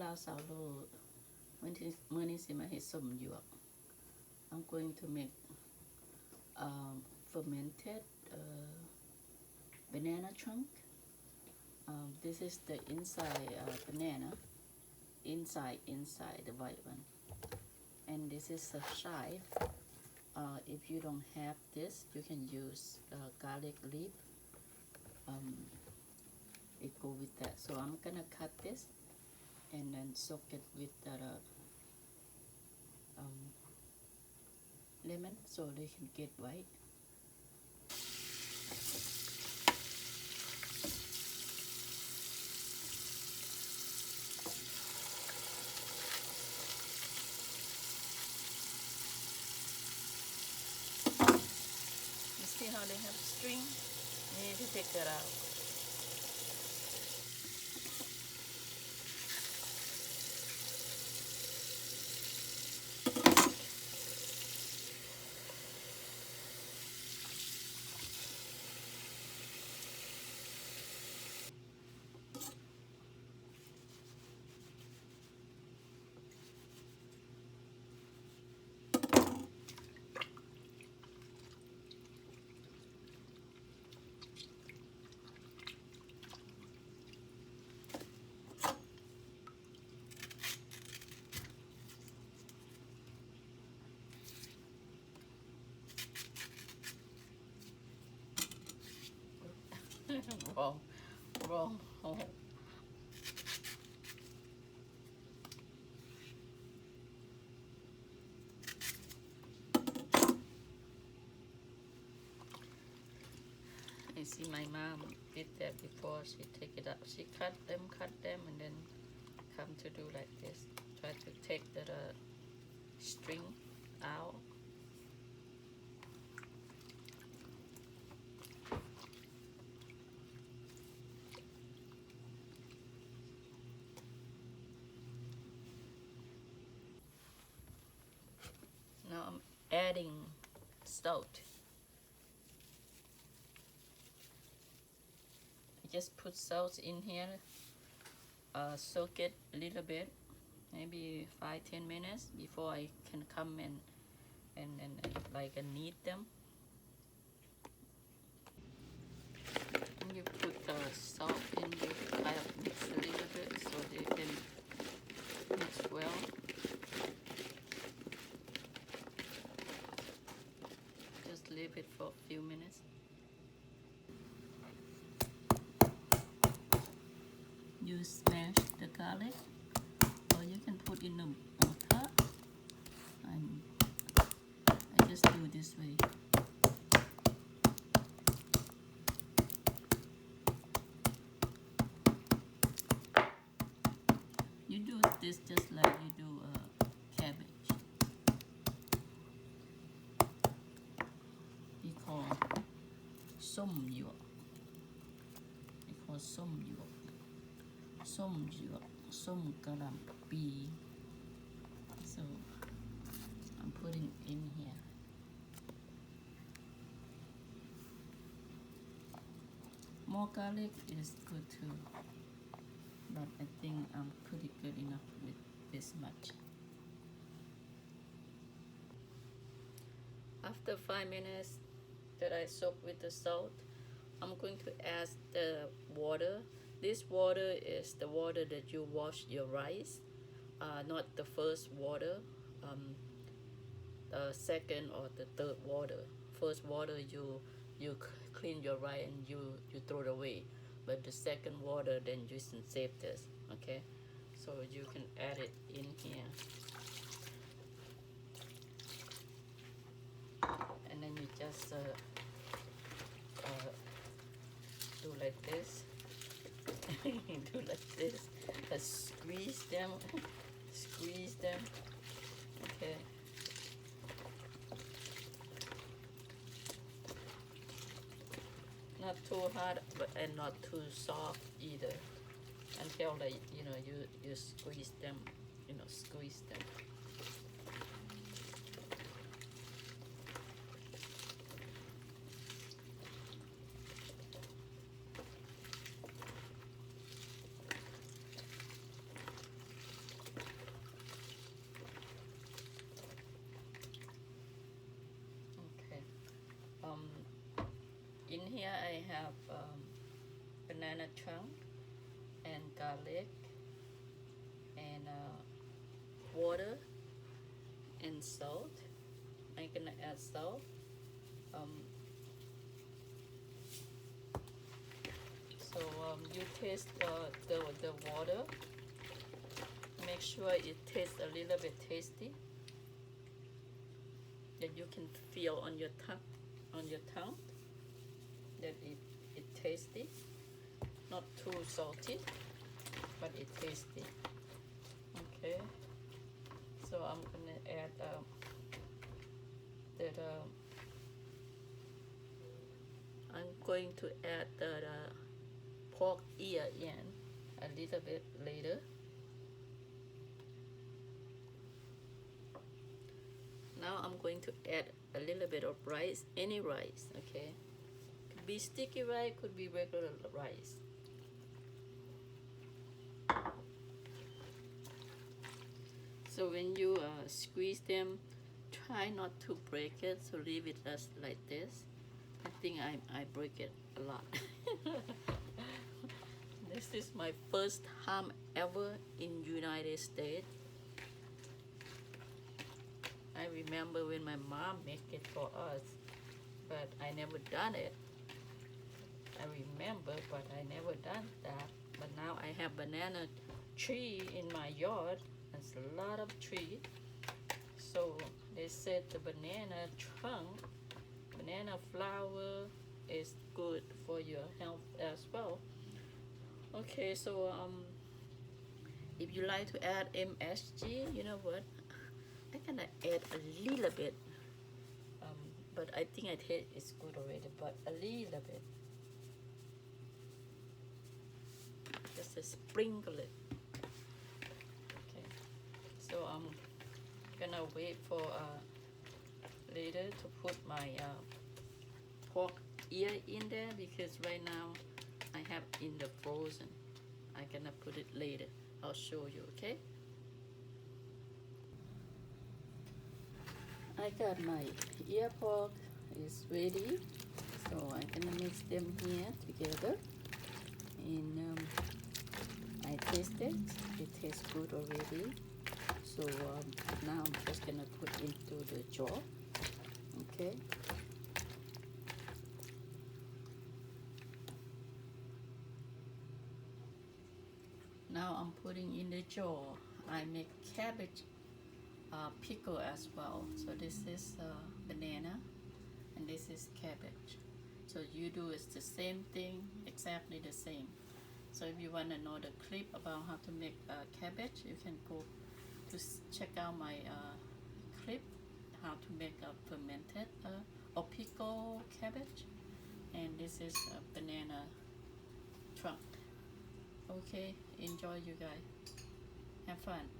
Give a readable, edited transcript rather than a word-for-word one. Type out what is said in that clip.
าวสาวโลมื้อนี้สิมาเฮ็ดส้มหยวก I'm going to make fermented banana trunk. This is the inside banana, inside the white one, and this is a chive. If you don't have this, you can use garlic leaf. It go with that. So I'm gonna cut this and then soak it with the lemon so they can get white. You see how they have string? You need to take that out. wrong. I see my mom did that before. She take it up. She cut them, and then come to do like this. Try to take the string out. Now I'm adding salt. I just put salt in here, soak it a little bit, maybe 5-10 minutes before I can come and like knead them. And you put the salt in, you kind of mix a little bit so they can mix well. Just leave it for a few minutes. You smash the garlic, or you can put in the mortar. I just do this way. You do this just like you do cabbage. We call ส้มหยวก We call ส้มหยวก ส้มหยวก ส้มกะหล่ำปี So I'm putting in here. More garlic is good too, but I think I'm pretty good enough with this much. After 5 minutes that I soak with the salt, I'm going to add the water. This water is the water that you wash your rice, not the first water, the second or the third water. First water you clean your rice and you throw it away, but the second water then you can save this. Okay, so you can add it in here, and then you just do like this. Do like this. Squeeze them. Squeeze them. Okay. Not too hard, and not too soft either. Until like you squeeze them. Squeeze them. here I have banana chunk and garlic and water and salt. I'm gonna add salt. So you taste the water. Make sure it tastes a little bit tasty. That you can feel on your tongue that it tasty. Not too salty, but it tasty. Okay. So I'm gonna add I'm going to add the pork ear in a little bit later. Now I'm going to add a little bit of rice, any rice, okay? Could be sticky rice, could be regular rice. So when you squeeze them, try not to break it, so leave it just like this. I think I break it a lot. This is my first time ever in United States. I remember when my mom made it for us, but I never done it. I remember, but I never done that. But now I have banana tree in my yard. There's a lot of tree. So they said the banana trunk, banana flower is good for your health as well. Okay, so if you like to add MSG, you know what? I'm gonna add a little bit, but I think I taste it's good already, but a little bit. Just a sprinkle it. Okay, so I'm gonna wait for later to put my pork ear in there because right now I have in the frozen. I'm gonna put it later. I'll show you, okay? I got my ear pork is ready, so I'm gonna mix them here together. And I taste it. It tastes good already. So now I'm just gonna put into the jar. Okay. Now I'm putting in the jar. I make cabbage pickle as well. So this is banana and this is cabbage. So you do is the same thing, exactly the same. So if you want to know the clip about how to make cabbage, you can go to check out my clip how to make a fermented or pickle cabbage. And this is a banana trunk. Okay, enjoy you guys. Have fun.